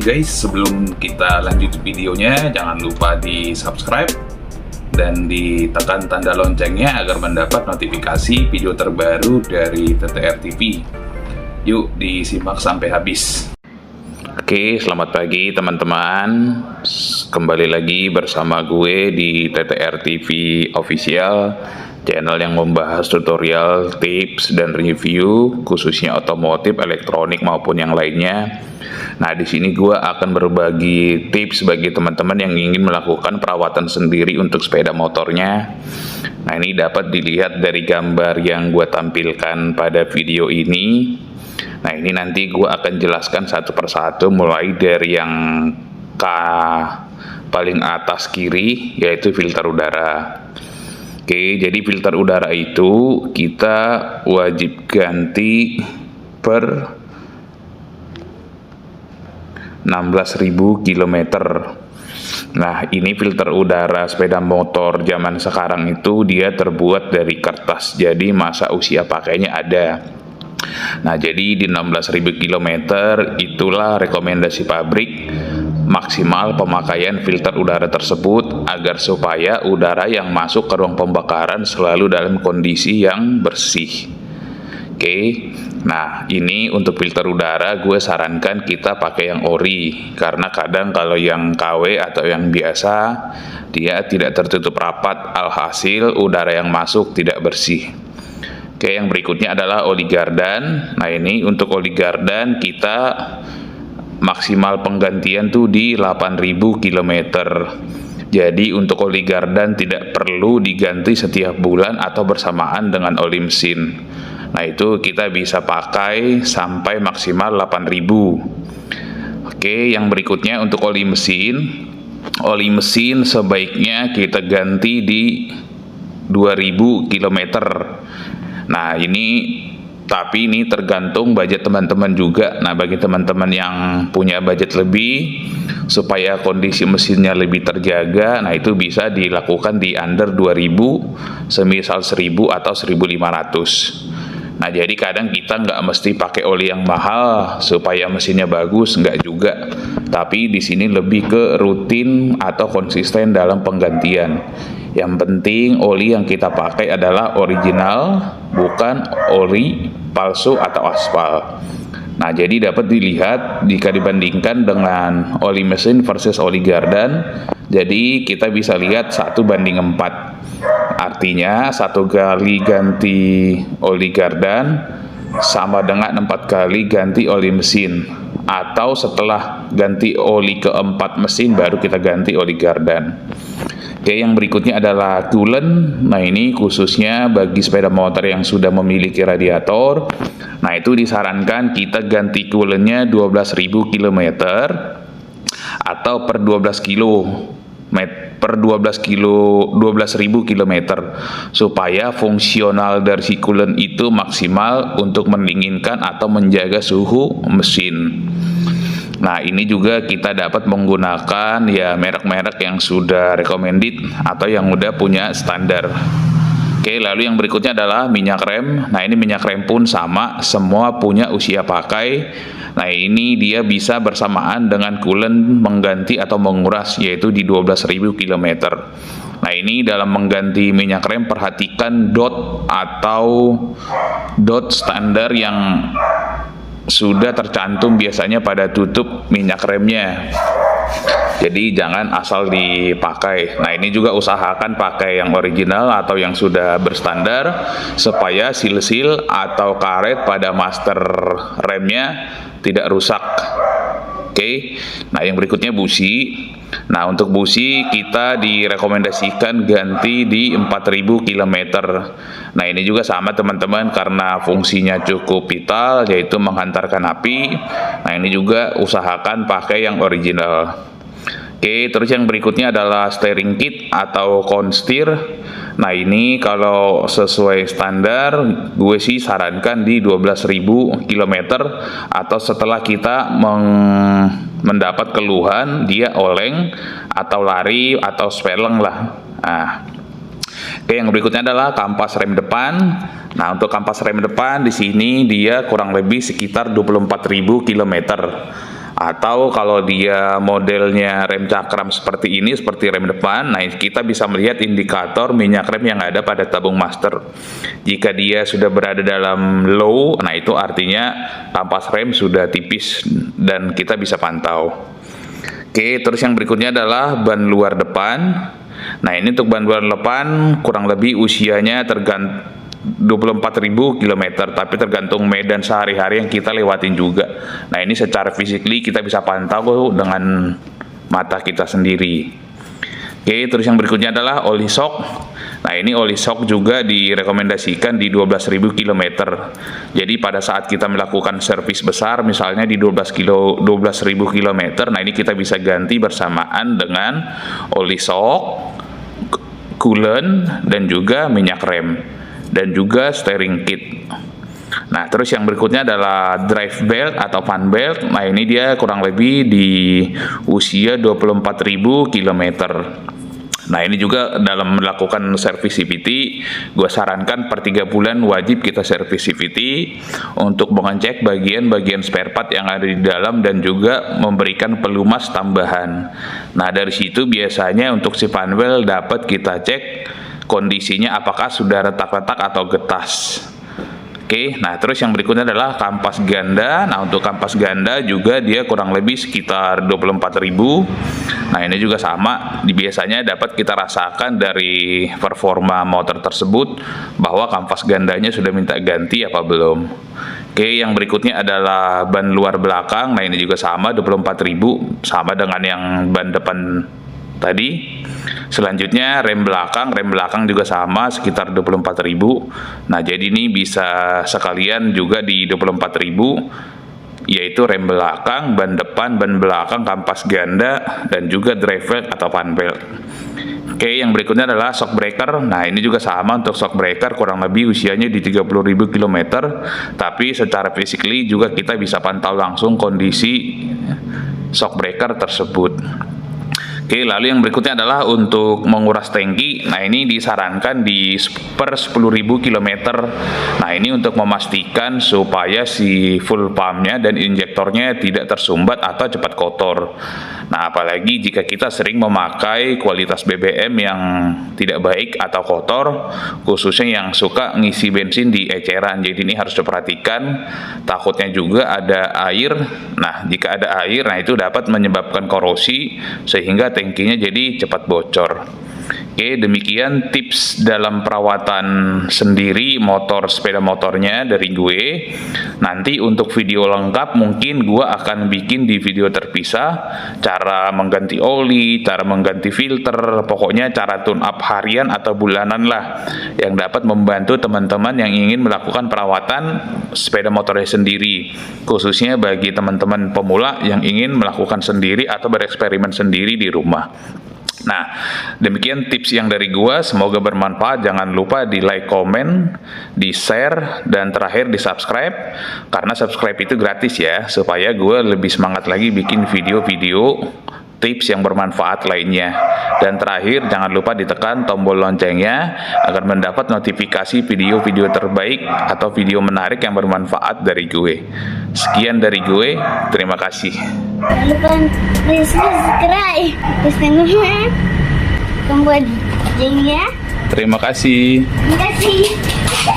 guys, sebelum kita lanjut videonya, jangan lupa di subscribe dan ditekan tanda loncengnya agar mendapat notifikasi video terbaru dari TTR TV. Yuk disimak sampai habis. Oke, selamat pagi teman-teman. Kembali lagi bersama gue di TTR TV Official, channel yang membahas tutorial, tips, dan review khususnya otomotif, elektronik maupun yang lainnya. Nah, di sini gue akan berbagi tips bagi teman-teman yang ingin melakukan perawatan sendiri untuk sepeda motornya. Nah, ini dapat dilihat dari gambar yang gue tampilkan pada video ini. Nah, ini nanti gue akan jelaskan satu persatu, mulai dari yang paling atas kiri, yaitu filter udara. Oke, jadi filter udara itu kita wajib ganti per 16.000 km. Nah, ini filter udara sepeda motor zaman sekarang itu dia terbuat dari kertas, jadi masa usia pakainya ada. Nah, jadi di 16.000 km itulah rekomendasi pabrik maksimal pemakaian filter udara tersebut, agar supaya udara yang masuk ke ruang pembakaran selalu dalam kondisi yang bersih. Oke, nah ini untuk filter udara gue sarankan kita pakai yang ori, karena kadang kalau yang KW atau yang biasa dia tidak tertutup rapat, alhasil udara yang masuk tidak bersih. Oke, yang berikutnya adalah oli gardan. Nah, ini untuk oli gardan kita maksimal penggantian tuh di 8.000 km. Jadi untuk oli gardan tidak perlu diganti setiap bulan atau bersamaan dengan oli mesin. Nah, itu kita bisa pakai sampai maksimal 8.000. Oke, yang berikutnya untuk oli mesin. Oli mesin sebaiknya kita ganti di 2.000 km. Nah, tapi ini tergantung budget teman-teman juga. Nah, bagi teman-teman yang punya budget lebih, supaya kondisi mesinnya lebih terjaga, nah itu bisa dilakukan di under 2.000, semisal 1.000 atau 1.500. Nah, jadi kadang kita nggak mesti pakai oli yang mahal supaya mesinnya bagus, nggak juga. Tapi di sini lebih ke rutin atau konsisten dalam penggantian. Yang penting oli yang kita pakai adalah original, bukan oli palsu atau aspal. Nah, jadi dapat dilihat jika dibandingkan dengan oli mesin versus oli gardan. Jadi kita bisa lihat 1:4. Artinya 1 kali ganti oli gardan sama dengan 4 kali ganti oli mesin. Atau setelah ganti oli keempat mesin baru kita ganti oli gardan. Oke, yang berikutnya adalah coolant. Nah, ini khususnya bagi sepeda motor yang sudah memiliki radiator. Nah, itu disarankan kita ganti coolantnya 12.000 km atau per 12.000 km, supaya fungsional dari si coolant itu maksimal untuk mendinginkan atau menjaga suhu mesin. Nah, ini juga kita dapat menggunakan ya merek-merek yang sudah recommended atau yang udah punya standar. Oke, lalu yang berikutnya adalah minyak rem. Nah, ini minyak rem pun sama, semua punya usia pakai. Nah, ini dia bisa bersamaan dengan coolant mengganti atau menguras, yaitu di 12.000 km. Nah, ini dalam mengganti minyak rem perhatikan dot atau dot standar yang sudah tercantum biasanya pada tutup minyak remnya. Jadi jangan asal dipakai. Nah, ini juga usahakan pakai yang original atau yang sudah berstandar, supaya sil-sil atau karet pada master remnya tidak rusak. Oke. Nah, yang berikutnya busi. Nah, untuk busi kita direkomendasikan ganti di 4.000 km. Nah, ini juga sama teman-teman, karena fungsinya cukup vital, yaitu menghantarkan api. Nah, ini juga usahakan pakai yang original. Oke, terus yang berikutnya adalah steering kit atau konstir. Nah, ini kalau sesuai standar gue sih sarankan di 12.000 km atau setelah kita mendapat keluhan dia oleng atau lari atau speleng lah. Nah, oke, yang berikutnya adalah kampas rem depan. Nah, untuk kampas rem depan di sini dia kurang lebih sekitar 24.000 km. Atau kalau dia modelnya rem cakram seperti ini, seperti rem depan, nah kita bisa melihat indikator minyak rem yang ada pada tabung master. Jika dia sudah berada dalam low, nah itu artinya kampas rem sudah tipis dan kita bisa pantau. Oke, terus yang berikutnya adalah ban luar depan. Nah ini untuk ban luar depan kurang lebih usianya 24.000 km, tapi tergantung medan sehari-hari yang kita lewatin juga. Nah ini secara physically kita bisa pantau dengan mata kita sendiri. Oke, terus yang berikutnya adalah oli shock. Nah ini oli shock juga direkomendasikan di 12.000 km. Jadi pada saat kita melakukan servis besar, misalnya di 12.000 km, nah ini kita bisa ganti bersamaan dengan oli shock, coolant, dan juga minyak rem, dan juga steering kit. Nah terus yang berikutnya adalah drive belt atau fan belt. Nah ini dia kurang lebih di usia 24.000 km. Nah ini juga dalam melakukan servis CVT, gue sarankan per 3 bulan wajib kita servis CVT untuk mengecek bagian-bagian spare part yang ada di dalam dan juga memberikan pelumas tambahan. Nah dari situ biasanya untuk si panel dapat kita cek kondisinya apakah sudah retak-retak atau getas. Oke, nah terus yang berikutnya adalah kampas ganda. Nah untuk kampas ganda juga dia kurang lebih sekitar 24.000. Nah ini juga sama, biasanya dapat kita rasakan dari performa motor tersebut bahwa kampas gandanya sudah minta ganti apa belum. Oke, yang berikutnya adalah ban luar belakang. Nah ini juga sama 24.000, sama dengan yang ban depan tadi. Selanjutnya rem belakang juga sama sekitar 24.000. Nah jadi ini bisa sekalian juga di 24.000, yaitu rem belakang, ban depan, ban belakang, kampas ganda, dan juga drive belt atau fan belt. Oke, yang berikutnya adalah shock breaker. Nah ini juga sama, untuk shock breaker kurang lebih usianya di 30.000 km, tapi secara physically juga kita bisa pantau langsung kondisi shock breaker tersebut. Oke, lalu yang berikutnya adalah untuk menguras tangki. Nah ini disarankan di per 10.000 km. Nah ini untuk memastikan supaya si full pumpnya dan injektornya tidak tersumbat atau cepat kotor. Nah apalagi jika kita sering memakai kualitas BBM yang tidak baik atau kotor, khususnya yang suka ngisi bensin di eceran. Jadi ini harus diperhatikan, takutnya juga ada air. Nah jika ada air, nah itu dapat menyebabkan korosi sehingga tangkinya jadi cepat bocor. Oke, demikian tips dalam perawatan sendiri sepeda motornya dari gue. Nanti untuk video lengkap mungkin gue akan bikin di video terpisah, cara mengganti oli, cara mengganti filter, pokoknya cara tune up harian atau bulanan lah, yang dapat membantu teman-teman yang ingin melakukan perawatan sepeda motornya sendiri, khususnya bagi teman-teman pemula yang ingin melakukan sendiri atau bereksperimen sendiri di rumah. Nah, demikian tips yang dari gua, semoga bermanfaat. Jangan lupa di like, komen, di share, dan terakhir di subscribe, karena subscribe itu gratis ya, supaya gua lebih semangat lagi bikin video-video tips yang bermanfaat lainnya. Dan terakhir, jangan lupa ditekan tombol loncengnya agar mendapat notifikasi video-video terbaik atau video menarik yang bermanfaat dari gue. Sekian dari gue, terima kasih. Jangan lupa subscribe, terus tombol loncengnya. Terima kasih. Terima kasih.